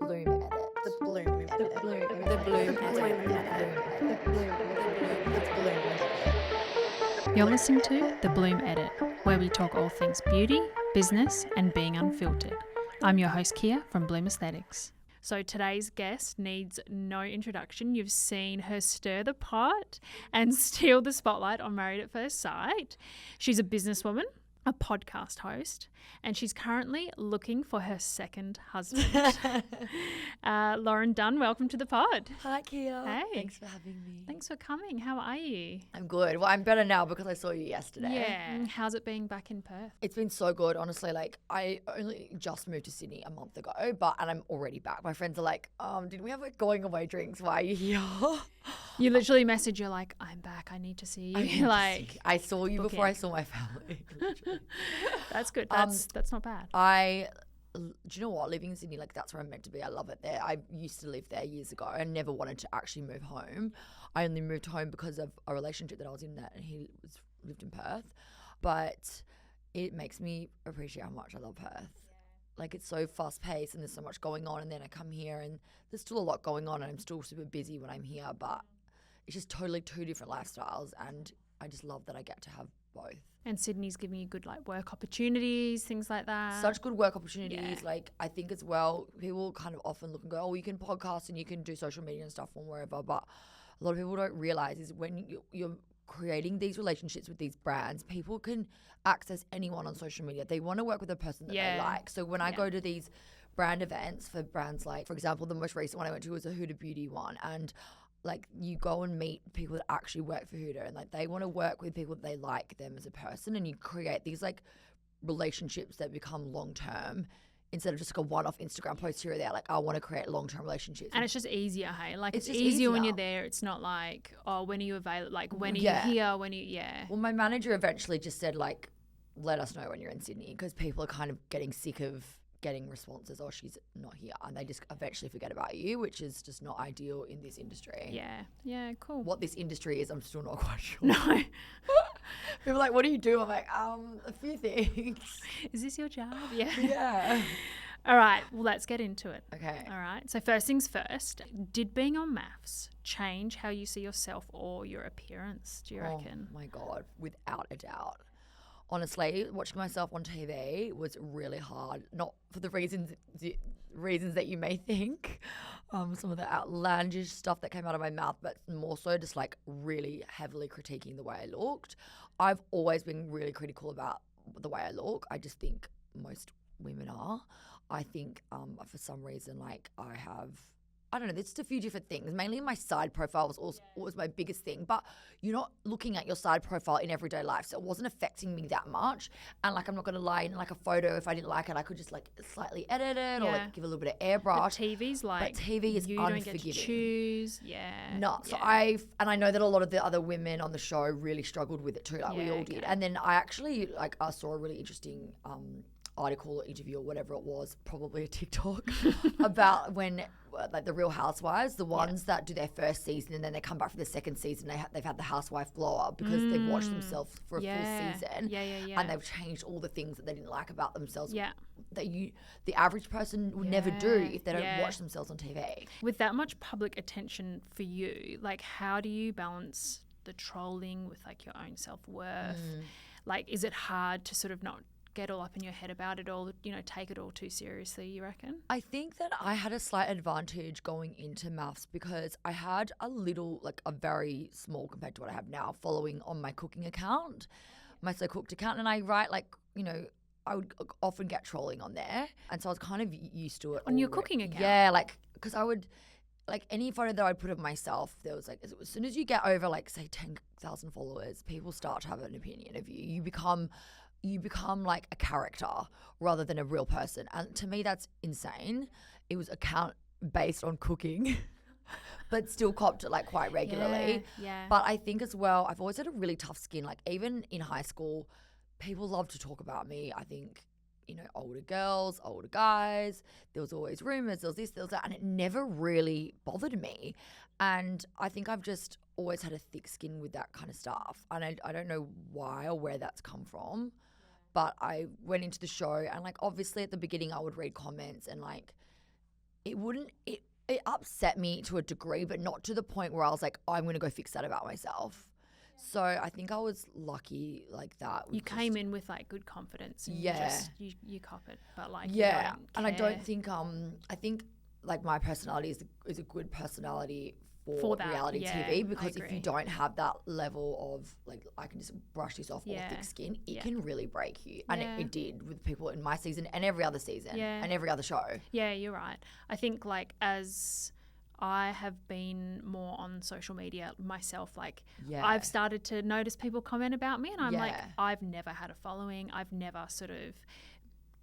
Blume edit. The Blume edit. The Blume edit. The Blume The edit. Blume edit. You're listening to The Blume Edit, where we talk all things beauty, business, and being unfiltered. I'm your host, Kia, from Blume Aesthetics. So today's guest needs no introduction. You've seen her stir the pot and steal the spotlight on Married at First Sight. She's a businesswoman, a podcast host, and she's currently looking for her second husband. Lauren Dunn, welcome to the pod. Hi, Kia. Hey. Thanks for having me. Thanks for coming. How are you? I'm good. Well, I'm better now because I saw you yesterday. Yeah. How's it being back in Perth? It's been so good, honestly. Like, I only just moved to Sydney a month ago, and I'm already back. My friends are like, did we have like going away drinks? Why are you here? You literally message, you're like, I'm back. I need to see you. I saw you before I booking. saw my family. Literally. That's good. That's not bad. Do you know what? Living in Sydney, like that's where I'm meant to be. I love it there. I used to live there years ago. I never wanted to actually move home. I only moved home because of a relationship that I was in there, and he lived in Perth. But it makes me appreciate how much I love Perth. Like it's so fast paced and there's so much going on, and then I come here and there's still a lot going on, and I'm still super busy when I'm here, but it's just totally two different lifestyles, and I just love that I get to have both. And Sydney's giving you good like work opportunities, things like that. Such good work opportunities. Yeah. Like I think as well, people kind of often look and go, oh, you can podcast and you can do social media and stuff from wherever, but a lot of people don't realize is when you're creating these relationships with these brands, people can access anyone on social media. They want to work with a person that they like. So when I go to these brand events for brands, like for example, the most recent one I went to was a Huda Beauty one, and like you go and meet people that actually work for Huda, and like they want to work with people that they like them as a person, and you create these like relationships that become long term instead of just like a one-off Instagram post here or there. Like I want to create long-term relationships. And it's just easier, hey? Like it's just easier when easier. you're there. It's not like, oh, when are you available? Like when are Yeah. you here? When are you, Well, my manager eventually just said like, let us know when you're in Sydney, because people are kind of getting sick of getting responses, oh, she's not here, and they just eventually forget about you, which is just not ideal in this industry. Yeah, cool. What this industry is, I'm still not quite sure. No. People are like, what do you do? I'm like, a few things. Is this your job? Yeah. Yeah. All right, well, let's get into it. Okay. All right, so first things first, did being on maths change how you see yourself or your appearance, do you reckon? Oh my God, without a doubt. Honestly, watching myself on TV was really hard. Not for the reasons that you may think, some of the outlandish stuff that came out of my mouth, but more so just like really heavily critiquing the way I looked. I've always been really critical about the way I look. I just think most women are. I think for some reason, like I don't know, there's just a few different things. Mainly my side profile was my biggest thing, but you're not looking at your side profile in everyday life, so it wasn't affecting me that much. And like, I'm not going to lie, in like a photo, if I didn't like it, I could just like slightly edit it or like give a little bit of airbrush. But TV's like, but TV is you unforgiving. don't get to choose. Yeah. No, so yeah. I know that a lot of the other women on the show really struggled with it too, like we all did. And then I actually I saw a really interesting article or interview or whatever it was, probably a TikTok, about when like the Real Housewives, the ones that do their first season and then they come back for the second season, they've had the housewife glow up because they've watched themselves for a full season, and they've changed all the things that they didn't like about themselves that the average person would never do if they don't watch themselves on TV. With that much public attention for you, like how do you balance the trolling with like your own self-worth? Like, is it hard to sort of not get all up in your head about it all, take it all too seriously, you reckon? I think that I had a slight advantage going into maths because I had a very small compared to what I have now, following on my cooking account, my So Cooked account, and I write I would often get trolling on there, and so I was kind of used to it. On your cooking account? Yeah, because I would, any photo that I'd put of myself, there was as soon as you get over say 10,000 followers, people start to have an opinion of you. You become like a character rather than a real person. And to me, that's insane. It was account based on cooking, but still copped it quite regularly. Yeah. But I think as well, I've always had a really tough skin. Like even in high school, people love to talk about me. I think, older girls, older guys, there was always rumors, there was this, there was that, and it never really bothered me. And I think I've just always had a thick skin with that kind of stuff. And I don't know why or where that's come from. But I went into the show and obviously at the beginning I would read comments and it wouldn't, it upset me to a degree, but not to the point where I was like, oh, I'm going to go fix that about myself. So I think I was lucky like that. You came in with like good confidence and Yeah. you cop it, but like Yeah, you and I care. don't think I think like my personality is a good personality For that, reality yeah, TV, I because if agree. you don't have that level of like I can just brush this off Yeah, or thick skin, it yeah. can really break you, and Yeah. it did with people in my season and every other season Yeah. and every other show. Yeah, you're right. I think like as I have been more on social media myself, like Yeah, I've started to notice people comment about me and I'm like, Yeah. I've never had a following. I've never sort of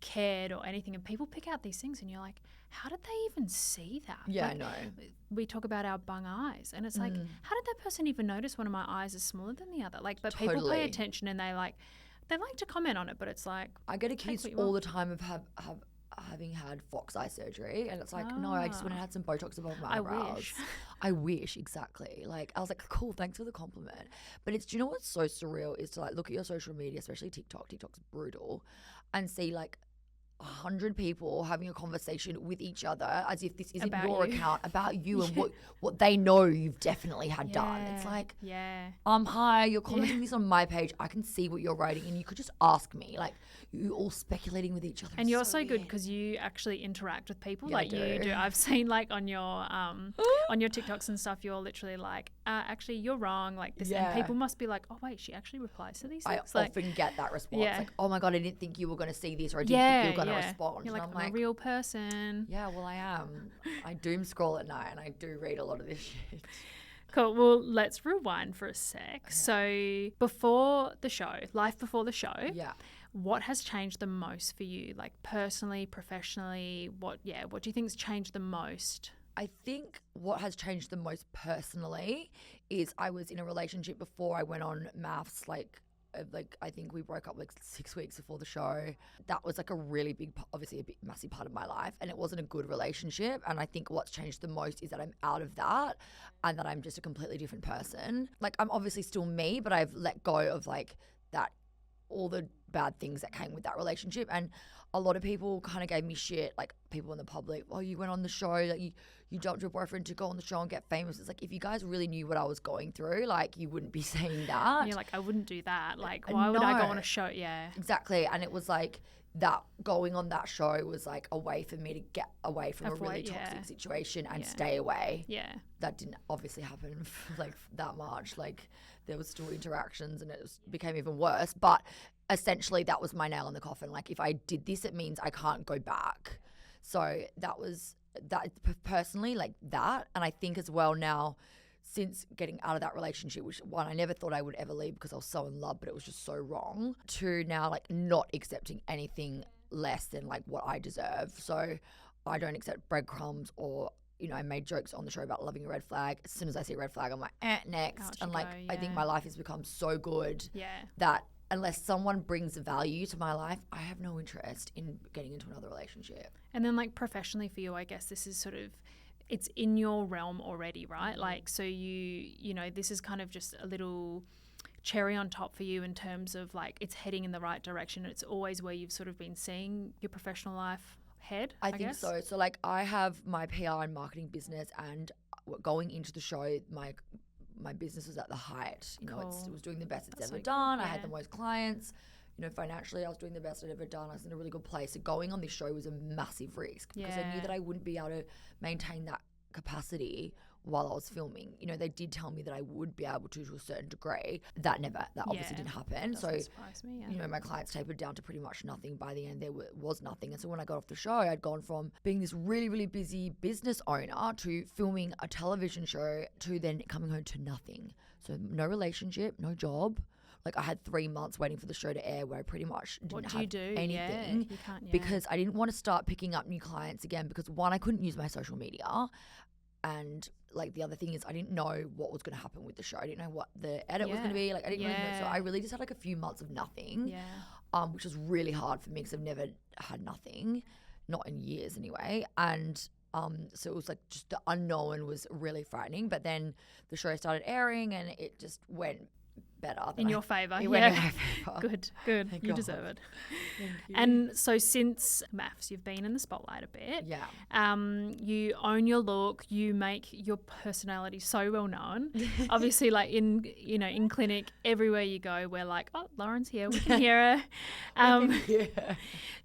cared or anything. And people pick out these things and you're like, how did they even see that? Yeah, Like, I know. we talk about our bung eyes and it's like, how did that person even notice one of my eyes is smaller than the other? Like, but people Totally. pay attention and they like to comment on it, but it's like, I get take accused what you all want. the time of having had fox eye surgery, and it's like, no, I just went and had some Botox above my I eyebrows. wish. I wish, exactly. Like, I was like, cool, thanks for the compliment. But do you know what's so surreal is to like look at your social media, especially TikTok. TikTok's brutal, and see like 100 people having a conversation with each other as if this isn't About your you. account about you and what they know you've definitely had done. It's Yeah, like, yeah. hi, you're commenting this on my page. I can see what you're writing, and you could just ask me. Like, you all speculating with each other. And It's you're so good weird. because you actually interact with people. Yeah, I Like you do. do. I've seen like on your TikToks and stuff, you're literally like, actually you're wrong. Like this, Yeah. and people must be like, oh wait, she actually replies to these I things. Like, often get that response. Yeah. Like, oh my God, I didn't think you were going to see this, or I didn't think you were going to respond. You're And like, I'm I'm like, a real person. yeah, well, I am. I doom scroll at night, and I do read a lot of this shit. Cool. Well, let's rewind for a sec. So before the show, life before the show, Yeah. what has changed the most for you? Like personally, professionally, what do you think's changed the most? I think what has changed the most personally is I was in a relationship before I went on maths, like I think we broke up like 6 weeks before the show. That was like a really big, obviously a big, massive part of my life, and it wasn't a good relationship. And I think what's changed the most is that I'm out of that and that I'm just a completely different person. Like, I'm obviously still me, but I've let go of like that, all the bad things that came with that relationship. And a lot of people kind of gave me shit, like people in the public, oh, you went on the show, like you dumped your boyfriend to go on the show and get famous. It's like, if you guys really knew what I was going through, like, you wouldn't be saying that. And you're like, I wouldn't do that. Like, why would I go on a show? Yeah. Exactly. And it was like that, going on that show was like a way for me to get away from a really toxic situation and stay away. Yeah. That didn't obviously happen like that much. Like, there was still interactions, and became even worse. But essentially that was my nail in the coffin. Like, if I did this, it means I can't go back. So that was that personally, like that. And I think as well now, since getting out of that relationship, which one, I never thought I would ever leave because I was so in love, but it was just so wrong, to now like not accepting anything less than like what I deserve. So I don't accept breadcrumbs, or, you know, I made jokes on the show about loving a red flag. As soon as I see a red flag, I'm like, next. Out And you like, go, I think yeah. my life has become so good Yeah. that unless someone brings value to my life, I have no interest in getting into another relationship. And then like professionally for you, I guess this is sort of, it's in your realm already, right? Like, so you know, this is kind of just a little cherry on top for you in terms of like, it's heading in the right direction. It's always where you've sort of been seeing your professional life head, I think guess. so. So like, I have my PR and marketing business, and going into the show, my business was at the height. You know, Cool. it was doing the best it's That's ever so good, done. I yeah. had the most clients. You know, financially, I was doing the best I'd ever done. I was in a really good place. So going on this show was a massive risk, because I knew Yeah. that I wouldn't be able to maintain that capacity while I was filming. You know, they did tell me that I would be able to a certain degree. That obviously didn't happen. Doesn't So, surprise me, yeah. you know, my clients tapered down to pretty much nothing. By the end, there was nothing. And so when I got off the show, I'd gone from being this really, really busy business owner to filming a television show to then coming home to nothing. So no relationship, no job. Like, I had 3 months waiting for the show to air, where I pretty much didn't What do have you do? anything, Yeah, you can't, yeah. because I didn't want to start picking up new clients again, because one, I couldn't use my social media. And like, the other thing is, I didn't know what was going to happen with the show. I didn't know what the edit was going to be. Like, I didn't really know. So I really just had like a few months of nothing, which was really hard for me, because I've never had nothing, not in years anyway. And so it was like, just the unknown was really frightening. But then the show started airing, and it just went better. In your favour. It went in my favour. Good. Thank You God. deserve it. Thank you. And so since maths, you've been in the spotlight a bit. Yeah. You own your look. You make your personality so well known. Obviously, like in clinic, everywhere you go, we're like, oh, Lauren's here. We can hear her. Yeah.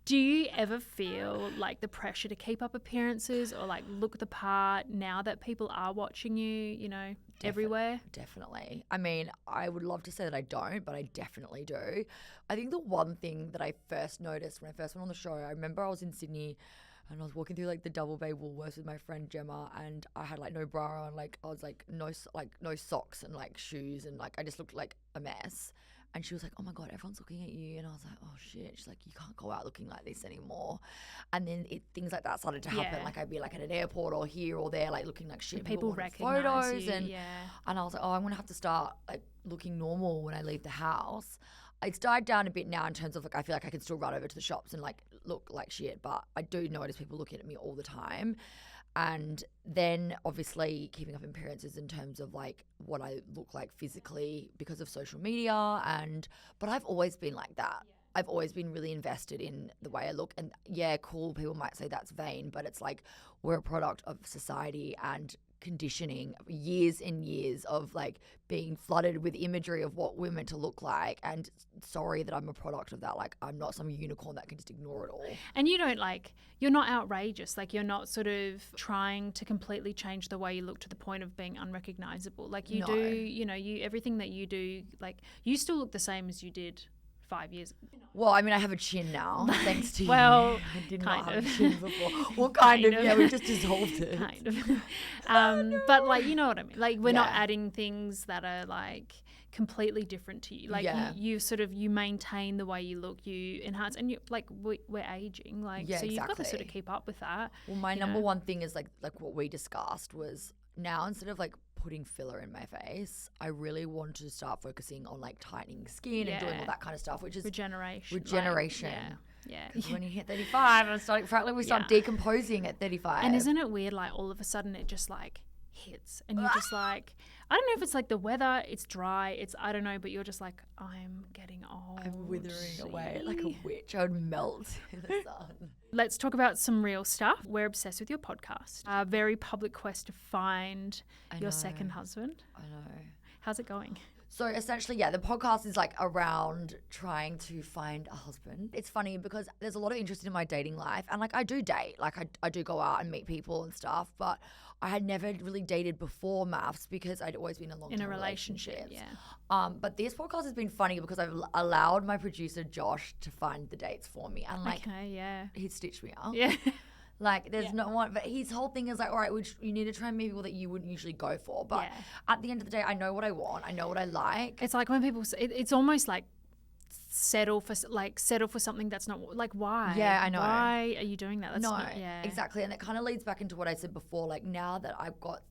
Do you ever feel like the pressure to keep up appearances or like look the part now that people are watching you, everywhere? Definitely. I mean, I would love to say that I don't, but I definitely do. I think the one thing that I first noticed when I first went on the show, I remember I was in Sydney and I was walking through like the Double Bay Woolworths with my friend Gemma, and I had like no bra on, like I was like no socks and like shoes, and like I just looked like a mess. And she was like, oh my God, everyone's looking at you. And I was like, oh shit. She's like, you can't go out looking like this anymore. And then things like that started to happen. Yeah. Like I'd be like at an airport or here or there, like looking like shit. People wanted recognise photos you. and I was like, oh, I'm going to have to start like looking normal when I leave the house. It's died down a bit now in terms of like I feel like I can still run over to the shops and like look like shit. But I do notice people looking at me all the time. And then obviously keeping up appearances in terms of like what I look like physically because of social media, but I've always been like that. I've always been really invested in the way I look, and yeah, cool, people might say that's vain, but it's like we're a product of society and conditioning, years and years of like being flooded with imagery of what we're meant to look like, and sorry that I'm a product of that. Like I'm not some unicorn that can just ignore it all. And you don't you're not outrageous, like you're not sort of trying to completely change the way you look to the point of being unrecognizable. Like you do, you everything that you do, like you still look the same as you did 5 years ago. Well, I mean, I have a chin now, thanks to Well, you. I did kind not of. have a chin before. Well, kind of. Yeah, we just dissolved it. Kind of. But like, you know what I mean? Like we're not Yeah. adding things that are like completely different to you. Like Yeah. you sort of, you maintain the way you look, you enhance, and you like we're aging. Like, Yeah, so you've got to sort exactly. of keep up with that. Well, my you number know. one thing is like what we discussed was now instead of like putting filler in my face, I really want to start focusing on like tightening skin and doing all Yeah. that kind of stuff, which is Regeneration. regeneration. Like, yeah. Because when you hit 35, I'm starting, frankly, we start Yeah. decomposing at 35. And isn't it weird, like all of a sudden it just like hits and you're just like, I don't know if it's like the weather, it's dry, I don't know, but you're just like, I'm getting old. I'm withering away like a witch. I would melt in the sun. Let's talk about some real stuff. We're obsessed with your podcast. A very public quest to find I your know. second husband. I know. How's it going? So essentially, yeah, the podcast is like around trying to find a husband. It's funny because there's a lot of interest in my dating life, and like I do date, like I do go out and meet people and stuff, but I had never really dated before maths because I'd always been in long-term In a relationship, relationships. yeah. But this podcast has been funny because I've allowed my producer Josh to find the dates for me, and like Okay, yeah. he stitched me up. Yeah. Like, there's no one, but his whole thing is like, all right, you need to try and meet people that you wouldn't usually go for. But Yeah. at the end of the day, I know what I want. I know what I like. It's like when people say, it's almost like settle for something that's not, like, why? Yeah, I know. Why are you doing that? That's No, not, yeah. exactly. And it kind of leads back into what I said before. Like, now that I've got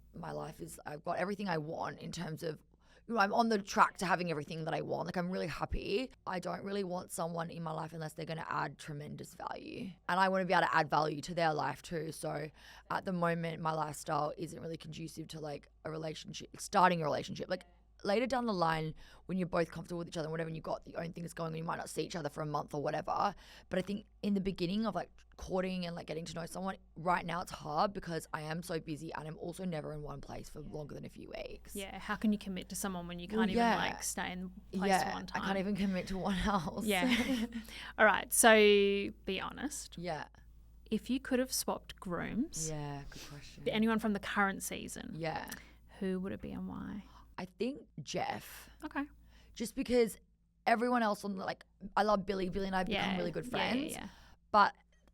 I've got everything I want in terms of, I'm on the track to having everything that I want. Like, I'm really happy. I don't really want someone in my life unless they're going to add tremendous value. And I want to be able to add value to their life too. So at the moment, my lifestyle isn't really conducive to like a relationship, starting a relationship. Like, later down the line, when you're both comfortable with each other and whatever, and you've got your own things going on, you might not see each other for a month or whatever. But I think in the beginning of like courting and like getting to know someone, right now it's hard because I am so busy and I'm also never in one place for longer than a few weeks. Yeah, how can you commit to someone when you can't even yeah. like stay in place one time? I can't even commit to one house. Yeah. All right, so be honest. Yeah. If you could have swapped grooms, Yeah, good question. anyone from the current season, Yeah. who would it be and why? I think Jeff. Okay. Just because everyone else on the, like, I love Billy. Billy and I have become really good friends. Yeah. But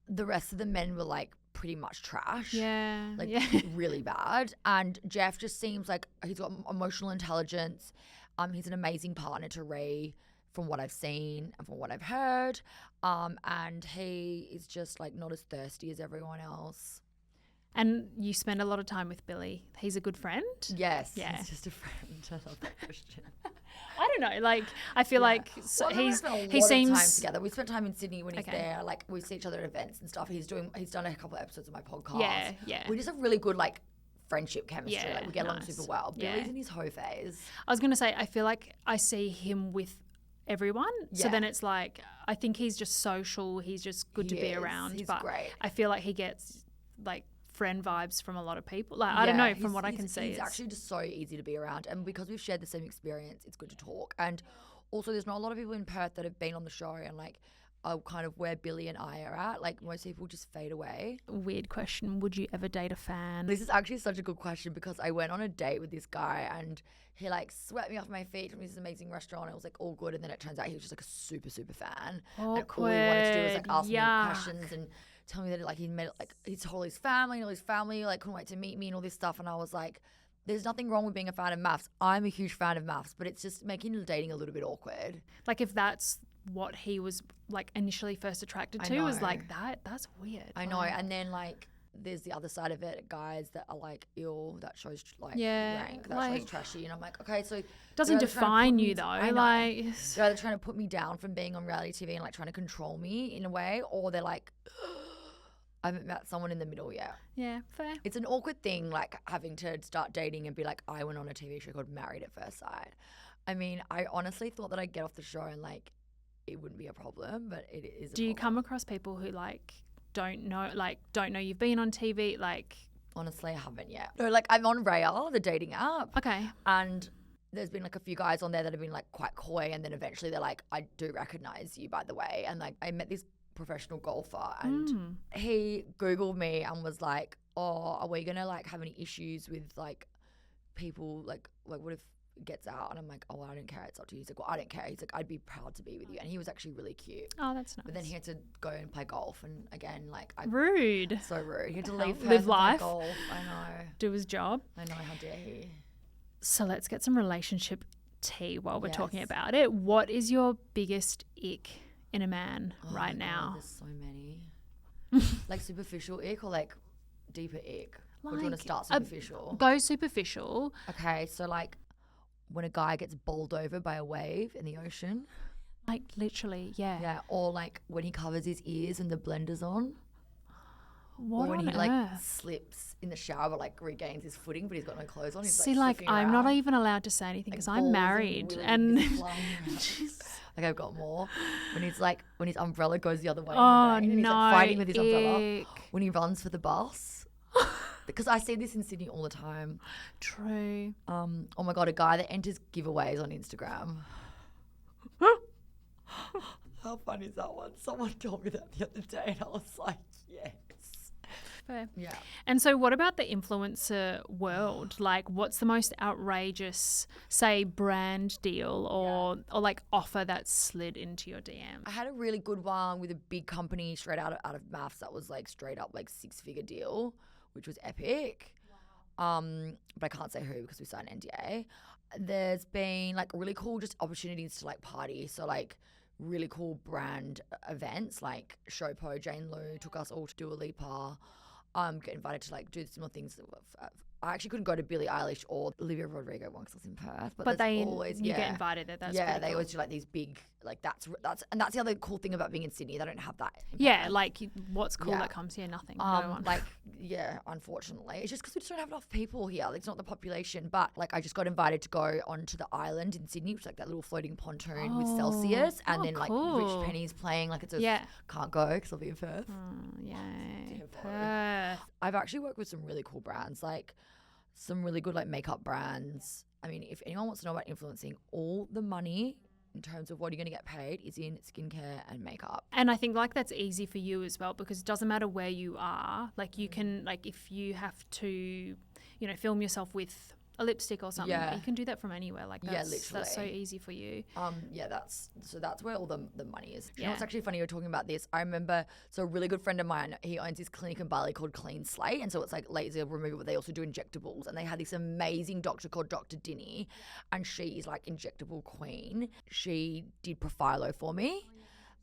the rest of the men were like pretty much trash. Yeah. Like yeah. really bad. And Jeff just seems like he's got emotional intelligence. He's an amazing partner to Ree from what I've seen and from what I've heard. And he is just like not as thirsty as everyone else. And you spend a lot of time with Billy. He's a good friend? Yes. Yeah. He's just a friend. I love that question. I don't know. Like, I feel like Well, we he's spent a lot he of seems time together. We spent time in Sydney when he's Okay. there. Like we see each other at events and stuff. He's done a couple of episodes of my podcast. Yeah, yeah. We just have really good like friendship chemistry. Yeah, Like we get along nice. super well. Yeah. Billy's in his hoe phase. I was going to say, I feel like I see him with everyone. So Yeah. then it's like, I think he's just social. He's just good to He be is. around. He's but great. I feel like he gets like friend vibes from a lot of people. Like, I don't know, from what I can see. He's it's- actually just so easy to be around. And because we've shared the same experience, it's good to talk. And also there's not a lot of people in Perth that have been on the show and like are kind of where Billy and I are at. Like most people just fade away. Weird question. Would you ever date a fan? This is actually such a good question because I went on a date with this guy and he like swept me off my feet from this amazing restaurant. It was like all good, and then it turns out he was just like a super, super fan. And all he wanted to do was like ask me Yuck. questions and tell me that like he met like he told his family and all his family like couldn't wait to meet me and all this stuff. And I was like, there's nothing wrong with being a fan of maths. I'm a huge fan of maths, but it's just making dating a little bit awkward. Like if that's what he was like initially first attracted I to, was know. like that's weird. I know. Like, And then like there's the other side of it, guys that are like, ill, that shows like Yeah, rank, that like- shows trashy. And I'm like, okay, so doesn't they're either trying to define put you me- though. I know. Like They're either trying to put me down from being on reality TV and like trying to control me in a way, or they're like, I haven't met someone in the middle yet. yeah, fair. It's an awkward thing, like having to start dating and be like, I went on a TV show called Married at First Sight. I mean, I honestly thought that I'd get off the show and like it wouldn't be a problem, but it is. Do you come across people who like don't know you've been on TV? Like, Honestly, I haven't yet. No, like I'm on Raya, the dating app. okay, And there's been like a few guys on there that have been like quite coy, and then eventually they're like, I do recognize you, by the way. And like I met this professional golfer and he Googled me and was like, oh, are we gonna like have any issues with like people like what if it gets out? And I'm like, oh, I don't care, it's up to you. He's like, well, I don't care. He's like, I'd be proud to be with you. And he was actually really cute. oh, that's nice. But then he had to go and play golf, and again, like Rude. so rude. He had to Hell, leave Perth live and play life. golf. I know. Do his job. I know, how dare he? So let's get some relationship tea while we're talking Yes. about it. What is your biggest ick in a man Oh right my God, now? there's so many. Like superficial ick or like deeper ick? Or do you want Like, to start superficial? Go superficial. Okay, so like when a guy gets bowled over by a wave in the ocean. Like literally, yeah. Yeah. Or like when he covers his ears and the blender's on. What or when on he like earth? slips in the shower but like regains his footing but he's got no clothes on. He's See, like like slipping I'm not around, even allowed to say anything like, because I'm balls married willies and flying around. Like I've got more. When he's like when his umbrella goes the other way in oh the rain and he's no, like fighting with his umbrella. ick. When he runs for the bus. Because I see this in Sydney all the time. True. Oh my God, a guy that enters giveaways on Instagram. How funny is that one? Someone told me that the other day and I was like, yes. Fair. Yeah. And so what about the influencer world? Like what's the most outrageous, say, brand deal or like offer that slid into your DM? I had a really good one with a big company straight out of maths that was like straight up like 6-figure deal, which was epic. But I can't say who because we signed an NDA. There's been like really cool just opportunities to like party. So like really cool brand events like Showpo, Jane Lou took us all to Dua Lipa. Get invited to like do similar things. I actually couldn't go to Billie Eilish or Olivia Rodrigo one because I was in Perth. But there's they always, you get invited there. That's yeah, pretty they cool. always do like these big like that's the other cool thing about being in Sydney. They don't have that. in Yeah, Perth. like what's cool Yeah. that comes here? Nothing. No one. Like yeah, unfortunately, it's just because we just don't have enough people here. Like, it's not the population, but like I just got invited to go onto the island in Sydney, which is like that little floating pontoon with Celsius, and then like cool. Rich Penny's playing. Like it's a Yeah. can't go because I'll be in Perth. Yay. Devo. Perth. I've actually worked with some really cool brands, like some really good like makeup brands. I mean, if anyone wants to know about influencing, all the money in terms of what you're going to get paid is in skincare and makeup. And I think like that's easy for you as well because it doesn't matter where you are. Like you can like if you have to, you know, film yourself with a lipstick or something, Yeah. you can do that from anywhere. Like Yeah, that's so literally. easy for you. Yeah, that's where all the money is. You know Yeah. what's actually funny, you're talking about this. I remember, so a really good friend of mine, he owns this clinic in Bali called Clean Slate, and so it's like laser removal, but they also do injectables, and they had this amazing doctor called Dr. Dinny, and she's like injectable queen. She did Profilo for me.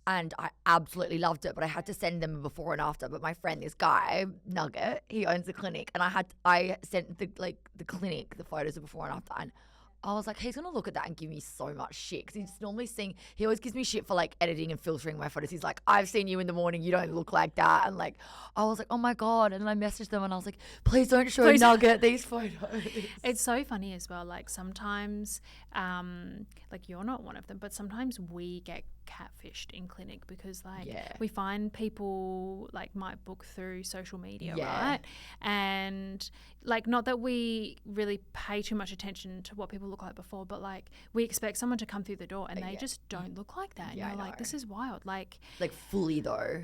And I absolutely loved it, but I had to send them a before and after. But my friend, this guy, Nugget, he owns the clinic, and I sent the clinic the photos of before and after, and I was like, he's going to look at that and give me so much shit. Because he always gives me shit for like editing and filtering my photos. He's like, I've seen you in the morning. You don't look like that. And like, I was like, oh my God. And then I messaged them and I was like, please don't show Nugget these photos. It's so funny as well. Like sometimes, like you're not one of them, but sometimes we get catfished in clinic because like we find people like might book through social media, right? And like, not that we really pay too much attention to what people look like before, but like we expect someone to come through the door and they just don't look like that. And you're like, this is wild. Like fully though.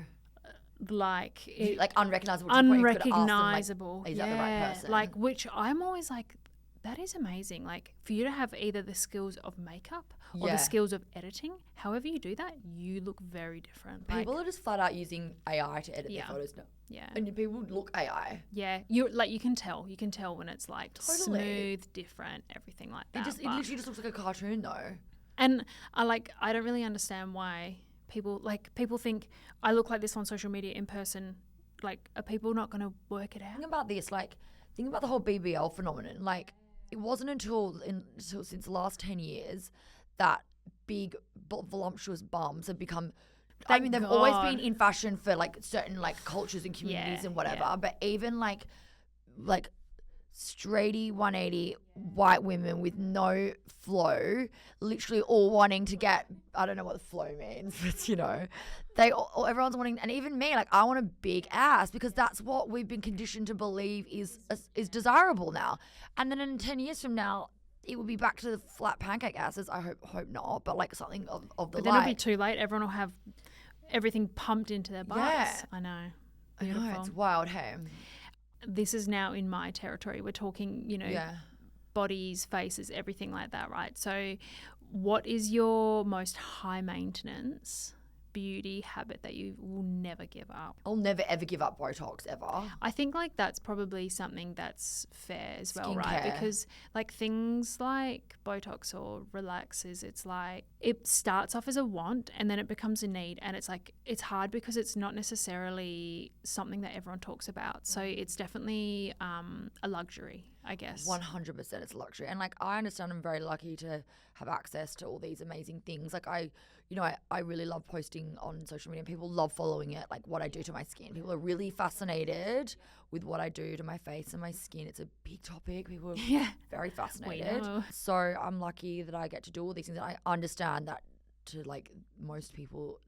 Like unrecognizable. Unrecognizable. Is that the right person? Like, which I'm always like, that is amazing. Like for you to have either the skills of makeup or the skills of editing, however you do that, you look very different. People are just flat out using AI to edit their photos now. Yeah. And people look AI. Yeah. You can tell when it's like smooth, different, everything like that. It literally just looks like a cartoon though. And I don't really understand why people think I look like this on social media. In person, like, are people not going to work it out? Think about this, think about the whole BBL phenomenon. Like, it wasn't until since the last 10 years that big voluptuous bums have become. They've always been in fashion for like certain like cultures and communities and whatever. But even like straighty 180 white women with no flow, literally all wanting to get, I don't know what the flow means, but everyone's wanting, and even me, like, I want a big ass because that's what we've been conditioned to believe is desirable now. And then in 10 years from now, it will be back to the flat pancake asses. I hope not, but like something of the But then it'll be too late. Everyone will have everything pumped into their butts. Yeah. I know. Beautiful. I know, it's wild, hey. This is now in my territory. We're talking, bodies, faces, everything like that, right? So what is your most high maintenance beauty habit that you will never give up? I'll never ever give up Botox ever. I think like that's probably something that's fair as well, Skincare. right? Because like things like Botox or relaxers, it's like it starts off as a want and then it becomes a need, and it's like it's hard because it's not necessarily something that everyone talks about. So it's definitely a luxury, I guess. 100% it's a luxury. And like, I understand I'm very lucky to have access to all these amazing things. Like I really love posting on social media and people love following it, like what I do to my skin. People are really fascinated with what I do to my face and my skin. It's a big topic. People are very fascinated. So I'm lucky that I get to do all these things. And I understand that to like most people,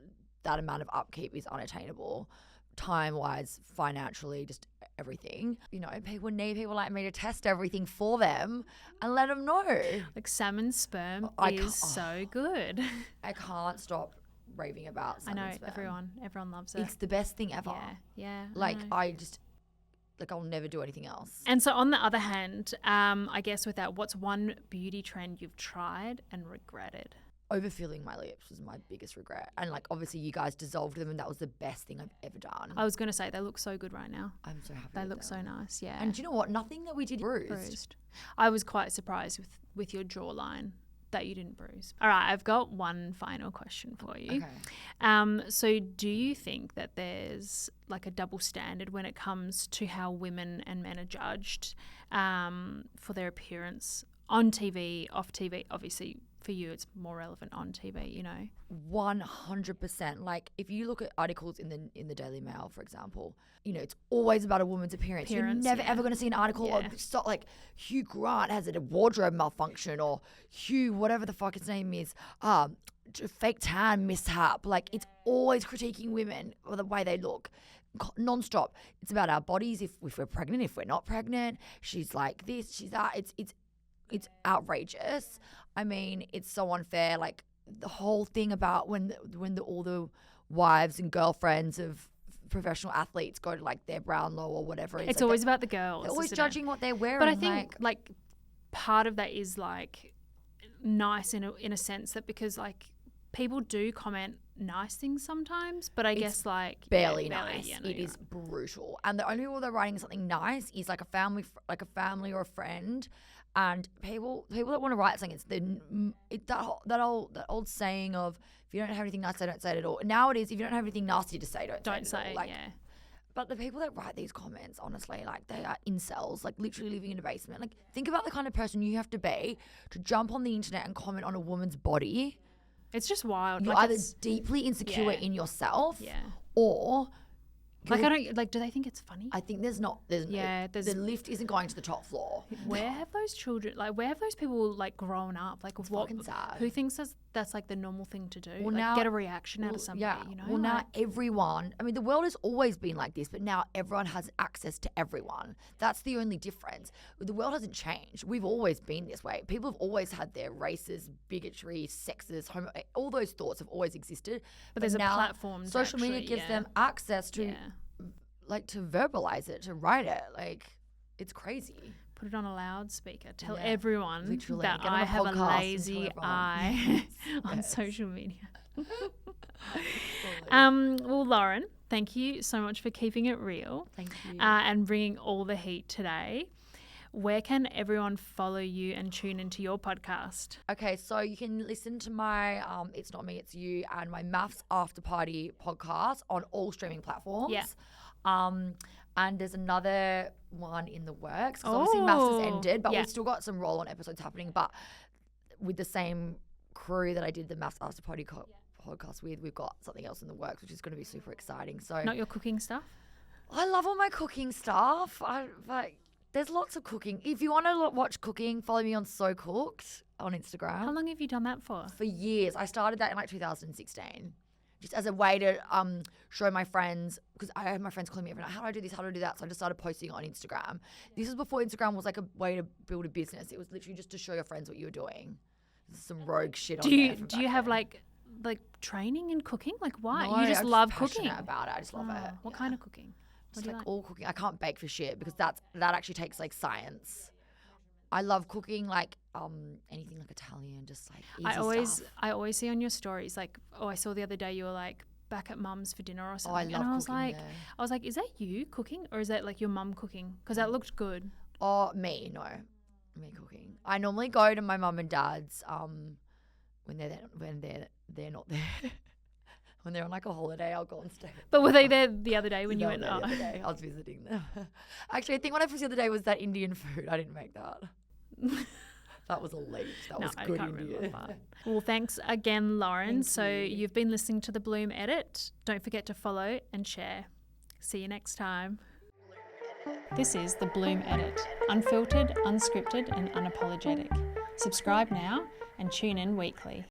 that amount of upkeep is unattainable. Time-wise, financially, just everything. People need people like me to test everything for them and let them know. Like salmon sperm is so good. I can't stop raving about salmon sperm. I know, everyone loves it. It's the best thing ever. Yeah. Like, I'll never do anything else. And so on the other hand, I guess with that, what's one beauty trend you've tried and regretted? Overfilling my lips was my biggest regret. And like, obviously you guys dissolved them and that was the best thing I've ever done. I was going to say, they look so good right now. I'm so happy They look so nice, yeah. And do you know what? Nothing that we did bruised. I was quite surprised with your jawline that you didn't bruise. All right, I've got one final question for you. Okay. So do you think that there's like a double standard when it comes to how women and men are judged for their appearance on TV, off TV? Obviously, for you, it's more relevant on TV, 100%. Like, if you look at articles in the Daily Mail, for example, it's always about a woman's appearance. You're never ever going to see an article of like Hugh Grant has a wardrobe malfunction, or Hugh, whatever the fuck his name is, fake tan mishap. Like, it's always critiquing women or the way they look. Non-stop. It's about our bodies. If we're pregnant, if we're not pregnant, she's like this, she's that. It's outrageous. I mean, it's so unfair. Like, the whole thing about when all the wives and girlfriends of professional athletes go to like their Brownlow or whatever. It's like always about the girls. They're always judging what they're wearing. But I think like part of that is like nice in a sense that, because like people do comment nice things sometimes, but I guess like barely nice. It is brutal. And the only people that are writing something nice is like a family or a friend. And people that want to write something, it's that old saying of, if you don't have anything nice, say don't say it at all. Now it is, if you don't have anything nasty to say, don't say it at all. Like, But the people that write these comments, honestly, like they are incels, like literally living in a basement. Like think about the kind of person you have to be to jump on the internet and comment on a woman's body. It's just wild. You're Like, either it's, deeply insecure yeah. in yourself, Yeah. or Like, I don't, like, do they think it's funny? I think there's Yeah, there's- the lift isn't going to the top floor. Where have those children, like, where have those people, like, grown up? Like, what? fucking sad. Who thinks that's like the normal thing to do? Well, like, now- get a reaction out of somebody, Yeah. you know? Well, now Like, everyone, I mean, the world has always been like this, but now everyone has access to everyone. That's the only difference. The world hasn't changed. We've always been this way. People have always had their races, bigotry, sexes, all those thoughts have always existed. But there's a now platform to social media actually- gives yeah. them access to, yeah. like, to verbalize it, to write it. Like, it's crazy. Put it on a loudspeaker. Tell Yeah, everyone literally. that Get on I a have a podcast and tell lazy everyone. eye on Yes. social media. Well, Lauren, thank you so much for keeping it real Thank you. and bringing all the heat today. Where can everyone follow you and tune into your podcast? Okay, so you can listen to my It's Not Me, It's You and my Maths After Party podcast on all streaming platforms. Yeah. And there's another one in the works because obviously Maths has ended, but yeah. we've still got some roll-on episodes happening. But with the same crew that I did the Maths After Party podcast with, we've got something else in the works, which is going to be super exciting. So Not your cooking stuff? I love all my cooking stuff. There's lots of cooking. If you want to watch cooking, follow me on So Cooked on Instagram. How long have you done that for? For years. I started that in like 2016, just as a way to show my friends, because I had my friends calling me every night, how do I do this, how do I do that? So I just started posting it on Instagram. This is before Instagram was like a way to build a business. It was literally just to show your friends what you were doing. There's some rogue shit on Do there you from do you back have then. like training in cooking? Like why? No, You just I'm love passionate cooking. about it. I just love Oh, it. What Yeah. kind of cooking? What Just do you like like? all cooking. I can't bake for shit because that actually takes like science. I love cooking like anything like Italian, just like easy stuff. I always see on your stories like, oh, I saw the other day you were like back at mum's for dinner or Oh, something. I love and I was cooking like, there. I was like, is that you cooking or is that like your mum cooking? Because that looked good. Oh, me cooking. I normally go to my mum and dad's when they're not there. When they're on like a holiday, I'll go and stay. But were they there the other day when you They went? were there Oh. the other day. I was visiting them. Actually, I think what I first the other day was that Indian food. I didn't make that. That was a leap. That No, was I good can't Indian. remember that. Well, thanks again, Lauren. Thank So you. you've been listening to the Blume Edit. Don't forget to follow and share. See you next time. This is the Blume Edit. Unfiltered, unscripted and unapologetic. Subscribe now and tune in weekly.